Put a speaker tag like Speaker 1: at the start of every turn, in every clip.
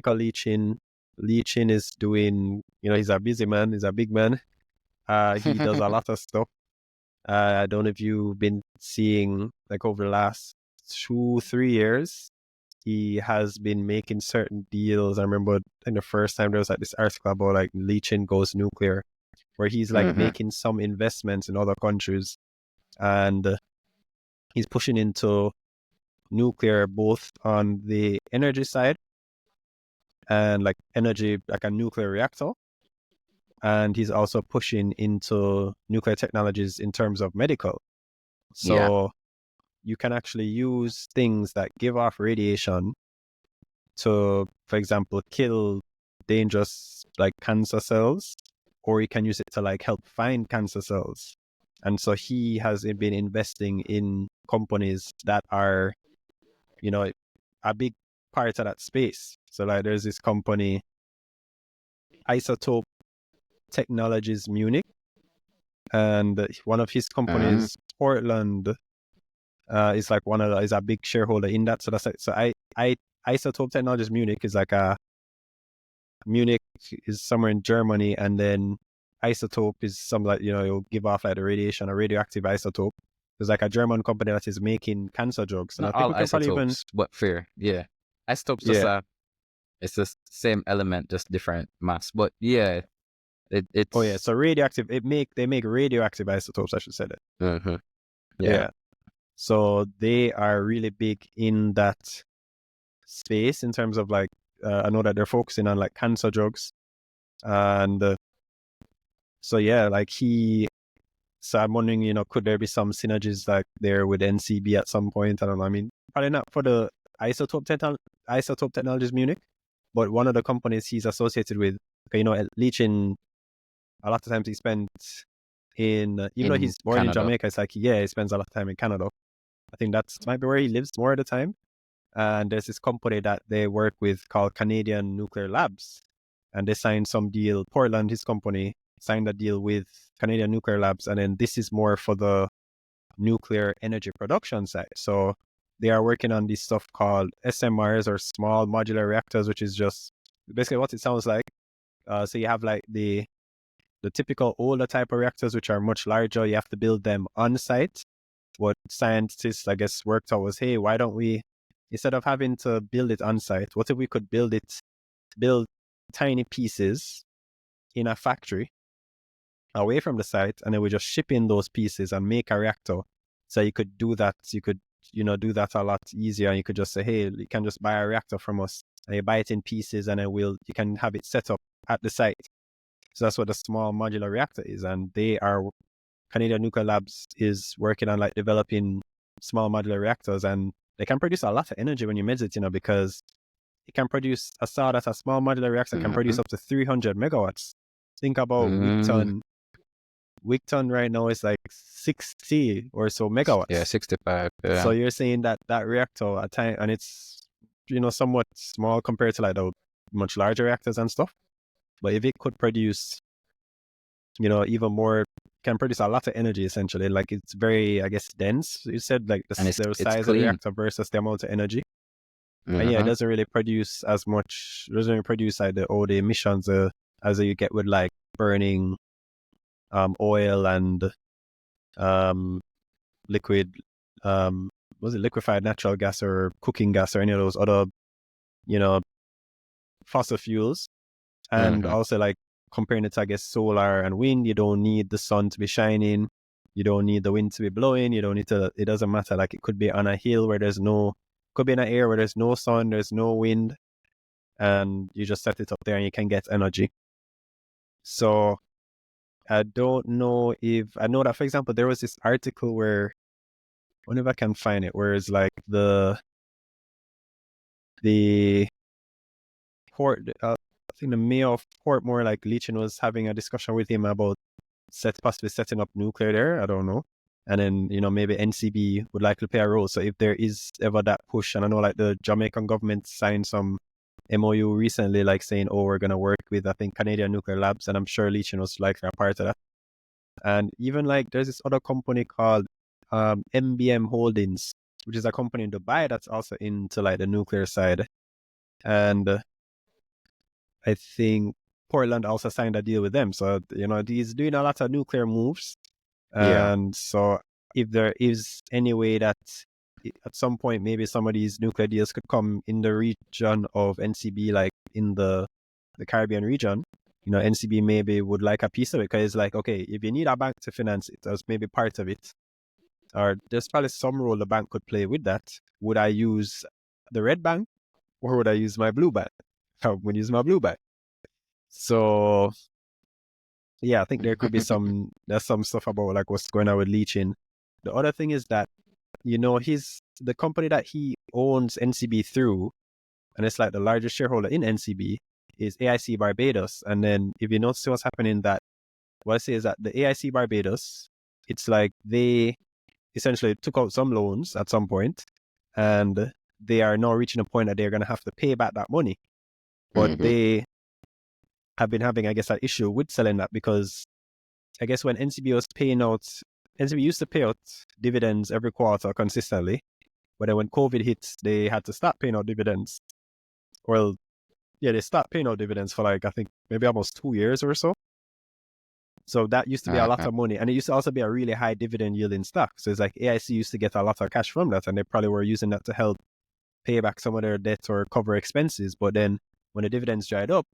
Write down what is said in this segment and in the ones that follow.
Speaker 1: leaching. Leaching is doing, he's a busy man. He's a big man. He does a lot of stuff. I don't know if you've been seeing, like, over the last 2-3 years, he has been making certain deals. I remember in the first time there was like this article about like leaching goes nuclear, where he's like making some investments in other countries, and he's pushing into nuclear both on the energy side and like energy, like a nuclear reactor. And he's also pushing into nuclear technologies in terms of medical. So you can actually use things that give off radiation to, for example, kill dangerous like cancer cells, or you can use it to like help find cancer cells. And so he has been investing in companies that are, a big part of that space. So like there's this company, Isotope Technologies Munich, and one of his companies, Portland, is like is a big shareholder in that. So that's like, so I Isotope Technologies Munich is like Munich is somewhere in Germany, and then Isotope is some like, you'll give off like the radiation, a radioactive isotope. There's like a German company that is making cancer drugs. And
Speaker 2: Not
Speaker 1: I think
Speaker 2: all
Speaker 1: we can probably
Speaker 2: isotopes, but fair. Yeah. Isotopes just it's the same element, just different mass. But yeah, it's
Speaker 1: oh yeah, so radioactive. They make radioactive isotopes. I should say that.
Speaker 2: Yeah.
Speaker 1: So they are really big in that space in terms of like, I know that they're focusing on like cancer drugs, and so yeah, like so I'm wondering, could there be some synergies like there with NCB at some point? I don't know. I mean, probably not for the Isotope Technologies Munich, but one of the companies he's associated with, leaching, a lot of times he spends even though he's born
Speaker 2: Canada.
Speaker 1: in Jamaica, it's like, he spends a lot of time in Canada. I think that might be where he lives more of the time. And there's this company that they work with called Canadian Nuclear Labs. And they signed some deal. Portland, his company, signed a deal with Canadian Nuclear Labs. And then this is more for the nuclear energy production side. So they are working on this stuff called SMRs, or small modular reactors, which is just basically what it sounds like. So you have like the typical older type of reactors, which are much larger. You have to build them on site. What scientists, I guess, worked out was, hey, why don't we, instead of having to build it on site, what if we could build tiny pieces in a factory away from the site, and then we just ship in those pieces and make a reactor. So you could do that. You could, do that a lot easier. You could just say, hey, you can just buy a reactor from us, and you buy it in pieces, and then you can have it set up at the site. So that's what a small modular reactor is. And Canadian Nuclear Labs is working on like developing small modular reactors, and they can produce a lot of energy when you measure it, because it can produce, I saw that a small modular reactor can produce up to 300 megawatts. Think about Wigton. Wigton right now is like 60 or so megawatts.
Speaker 2: Yeah, 65. Yeah.
Speaker 1: So you're saying that reactor at time, and it's, somewhat small compared to like the much larger reactors and stuff. But if it could produce, even more, can produce a lot of energy essentially. Like it's very, I guess, dense. You said like the size of the reactor versus the amount of energy. And yeah, it doesn't really produce as much. It doesn't really produce like all the emissions as you get with like burning oil and liquefied natural gas or cooking gas or any of those other, fossil fuels. And also like comparing it to, I guess, solar and wind, you don't need the sun to be shining. You don't need the wind to be blowing. You don't need to, it doesn't matter. Like it could be on a hill where could be in an area where there's no sun, there's no wind, and you just set it up there and you can get energy. So I don't know I know that, for example, there was this article where, I wonder if I can find it, where it's like the port, I think the mayor of Portmore, like Leachin, was having a discussion with him about possibly setting up nuclear there. I don't know. And then, maybe NCB would likely play a role. So if there is ever that push, and I know like the Jamaican government signed some MOU recently, like saying, oh, we're going to work with, I think, Canadian Nuclear Labs, and I'm sure Leachin was likely a part of that. And even like there's this other company called MBM Holdings, which is a company in Dubai that's also into like the nuclear side. And I think Portland also signed a deal with them. So, he's doing a lot of nuclear moves.
Speaker 2: Yeah.
Speaker 1: And so if there is any way that at some point, maybe some of these nuclear deals could come in the region of NCB, like in the Caribbean region, NCB maybe would like a piece of it, because it's like, okay, if you need a bank to finance it as maybe part of it, or there's probably some role the bank could play with that. Would I use the red bank or would I use my blue bank? I would use my blue bank. So yeah, I think there could be there's some stuff about like what's going on with leaching. The other thing is that, the company that he owns NCB through, and it's like the largest shareholder in NCB, is AIC Barbados. And then if you notice what's happening, that what I say is that the AIC Barbados, it's like they essentially took out some loans at some point, and they are now reaching a point that they're going to have to pay back that money. But they have been having, I guess, an issue with selling that, because I guess when NCB was paying out, NCB used to pay out dividends every quarter consistently, but then when COVID hit, they had to start paying out dividends. Well, yeah, they stopped paying out dividends for like, I think maybe almost 2 years or so. So that used to be a lot of money, and it used to also be a really high dividend yielding stock. So it's like AIC used to get a lot of cash from that, and they probably were using that to help pay back some of their debt or cover expenses. But then when the dividends dried up,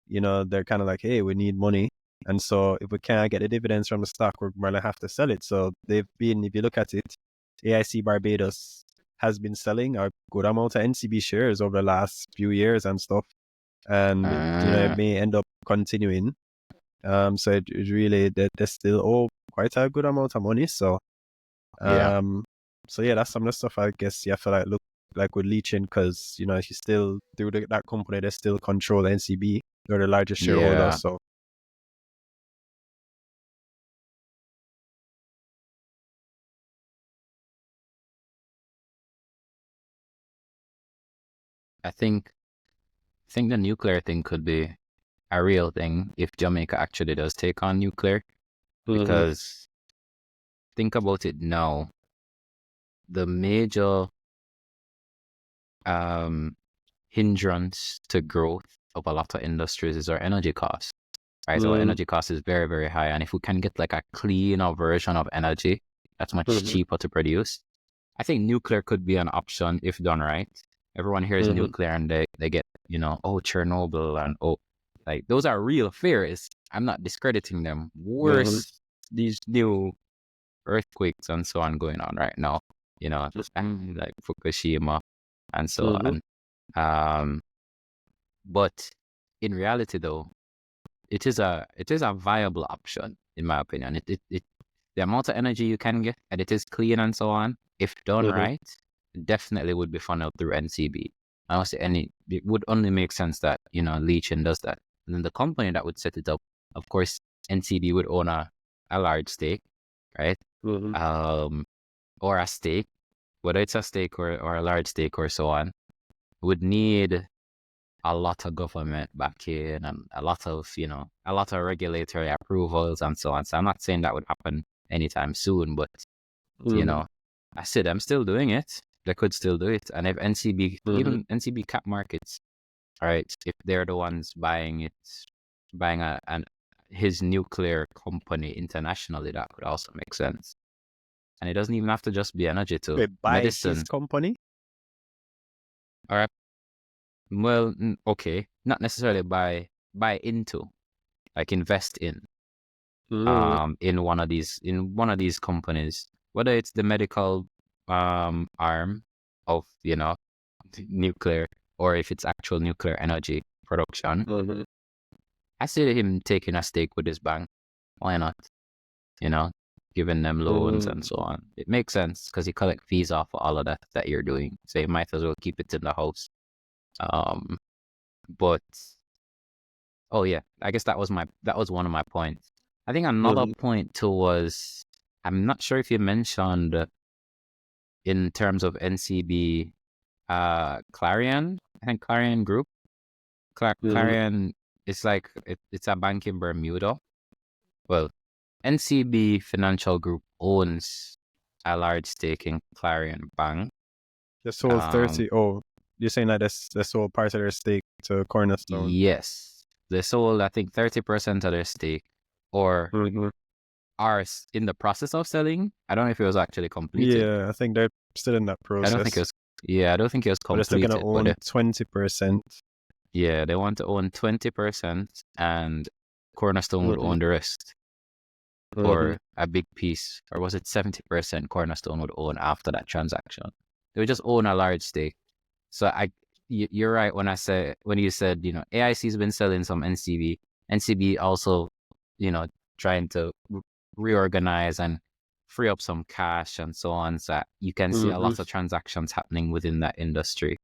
Speaker 1: they're kind of like, hey, we need money. And so if we can't get the dividends from the stock, we're going to have to sell it. So they've been, if you look at it, AIC Barbados has been selling a good amount of NCB shares over the last few years and stuff. And, it may end up continuing. So it really, they still owe quite a good amount of money. So, so yeah, that's some of the stuff I guess you have to look like with leaching, because, he's still, through that company, they still control NCB. They're the largest shareholder.
Speaker 2: Yeah.
Speaker 1: So
Speaker 2: I think the nuclear thing could be a real thing if Jamaica actually does take on nuclear, because think about it now. The major hindrance to growth of a lot of industries is our energy costs. Right, so our energy cost is very, very high, and if we can get like a cleaner version of energy that's much cheaper to produce, I think nuclear could be an option if done right. Everyone hears nuclear and they get, oh, Chernobyl, and like those are real fears. I'm not discrediting them. Worse, these new earthquakes and so on going on right now, and like Fukushima and so on. But in reality, though, it is a viable option in my opinion. The amount of energy you can get, and it is clean and so on, if done right, it definitely would be funneled through NCB. I don't see it would only make sense that, leaching does that. And then the company that would set it up, of course, NCB would own a large stake, right? Or a stake, whether it's a stake or a large stake or so on, would need a lot of government backing and a lot of regulatory approvals and so on. So I'm not saying that would happen anytime soon, but I said I'm still doing it. They could still do it. And if NCB, even NCB cap markets, all right, if they're the ones buying his nuclear company internationally, that could also make sense. And it doesn't even have to just be energy too.
Speaker 1: they buy
Speaker 2: Medicine.
Speaker 1: his company.
Speaker 2: All right. Well, okay, not necessarily buy into, like invest in one of these companies, whether it's the medical arm of nuclear, or if it's actual nuclear energy production. I see him taking a stake with his bank. Why not? Giving them loans and so on. It makes sense because you collect fees off of all of that you're doing. So you might as well keep it in the house. But oh yeah, I guess that was one of my points. I think another point too was, I'm not sure if you mentioned in terms of NCB, Clarion. I think Clarion Group. Clarion is like it's a bank in Bermuda. Well, NCB Financial Group owns a large stake in Clarion Bank.
Speaker 1: Just sold 30. you're saying that they sold part of their stake to Cornerstone.
Speaker 2: Yes. They sold, I think, 30% of their stake, or are in the process of selling. I don't know if it was actually completed.
Speaker 1: Yeah, I think they're still in that process.
Speaker 2: I don't think it was. Yeah, I don't think it was
Speaker 1: But they're still
Speaker 2: completed.
Speaker 1: going to own 20%.
Speaker 2: Yeah, they want to own 20%, and Cornerstone would own the rest, or a big piece, or was it 70% Cornerstone would own after that transaction? They would just own a large stake. So you're right when you said, AIC's been selling some NCB. NCB also, trying to reorganize and free up some cash and so on. So you can see a lot of transactions happening within that industry,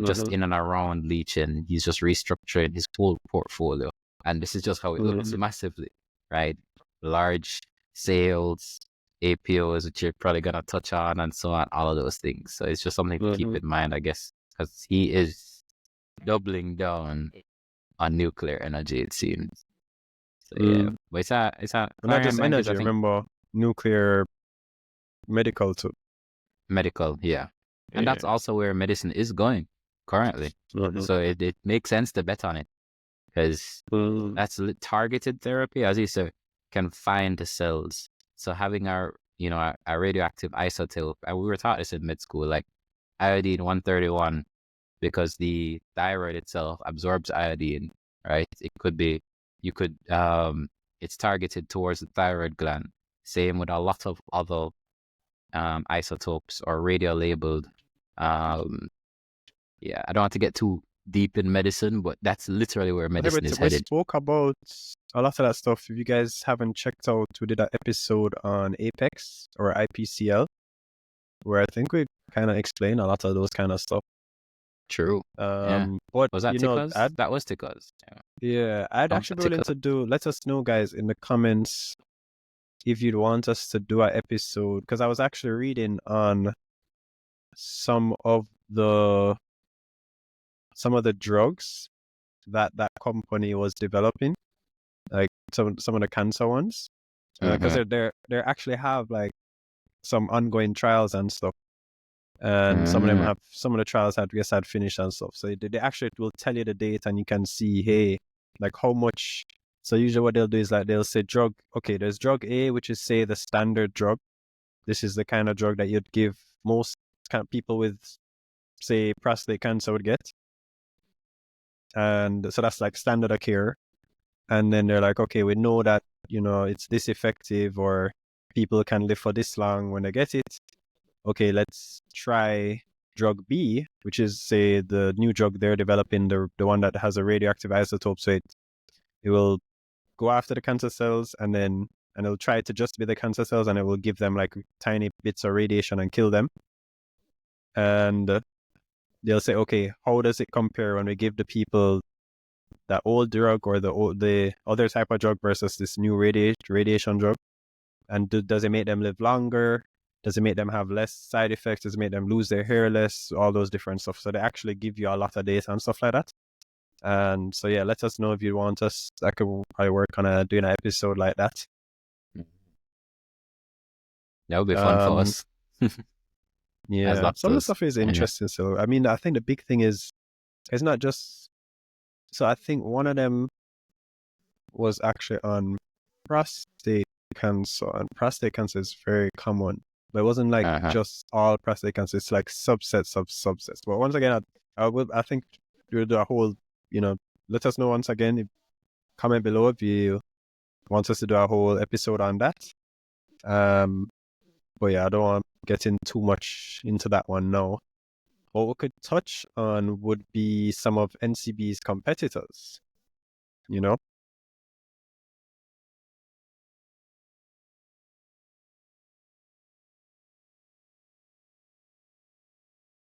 Speaker 2: just in and around leaching. He's just restructuring his whole portfolio. And this is just how it looks massively, right? Large sales, APOs, which you're probably going to touch on, and so on, all of those things. So it's just something to keep in mind, I guess, because he is doubling down on nuclear energy, it seems. So yeah, but it's a
Speaker 1: not just energy. Remember, nuclear, medical too.
Speaker 2: Medical, yeah, and that's also where medicine is going currently. So it makes sense to bet on it, because that's targeted therapy, as you said, can find the cells. So having a radioactive isotope, and we were taught this in med school, like iodine 131, because the thyroid itself absorbs iodine, right? It's targeted towards the thyroid gland. Same with a lot of other isotopes or radio labeled. I don't want to get too deep in medicine, but that's literally where medicine is headed.
Speaker 1: We spoke about a lot of that stuff. If you guys haven't checked out, we did an episode on Apex or IPCL, where I think we kind of explain a lot of those kind of stuff.
Speaker 2: True.
Speaker 1: But
Speaker 2: was that Tickers? That was Tickers.
Speaker 1: Yeah, I'd actually be willing to let us know, guys, in the comments if you'd want us to do an episode, because I was actually reading on some of the drugs that company was developing, like some of the cancer ones, because they actually have like some ongoing trials and stuff, and some of the trials had finished and stuff. So they actually will tell you the date, and you can see, hey, like how much. So usually what they'll do is like they'll say drug. Okay, there's drug A, which is say the standard drug. This is the kind of drug that you'd give most kind of people with, say, prostate cancer would get. And so that's like standard of care. And then they're like, okay, we know that, it's this effective, or people can live for this long when they get it. Okay, let's try drug B, which is, say, the new drug they're developing, the one that has a radioactive isotope. So it will go after the cancer cells, and it'll try to just be the cancer cells, and it will give them like tiny bits of radiation and kill them. And they'll say, okay, how does it compare when we give the people that old drug or the other type of drug versus this new radiation drug? And does it make them live longer? Does it make them have less side effects? Does it make them lose their hair less? All those different stuff. So they actually give you a lot of data and stuff like that. And so, yeah, let us know if you want us. I could probably work on doing an episode like that.
Speaker 2: That would be fun for us.
Speaker 1: Yeah, some of the stuff is interesting. So, I mean, I think the big thing is, it's not just. So, I think one of them was actually on prostate cancer, and prostate cancer is very common, but it wasn't like just all prostate cancer. It's like subsets of subsets. But once again, I think we'll do a whole. Let us know once again. Comment below if you want us to do a whole episode on that. But yeah, I don't want to get in too much into that one now. What we could touch on would be some of NCB's competitors.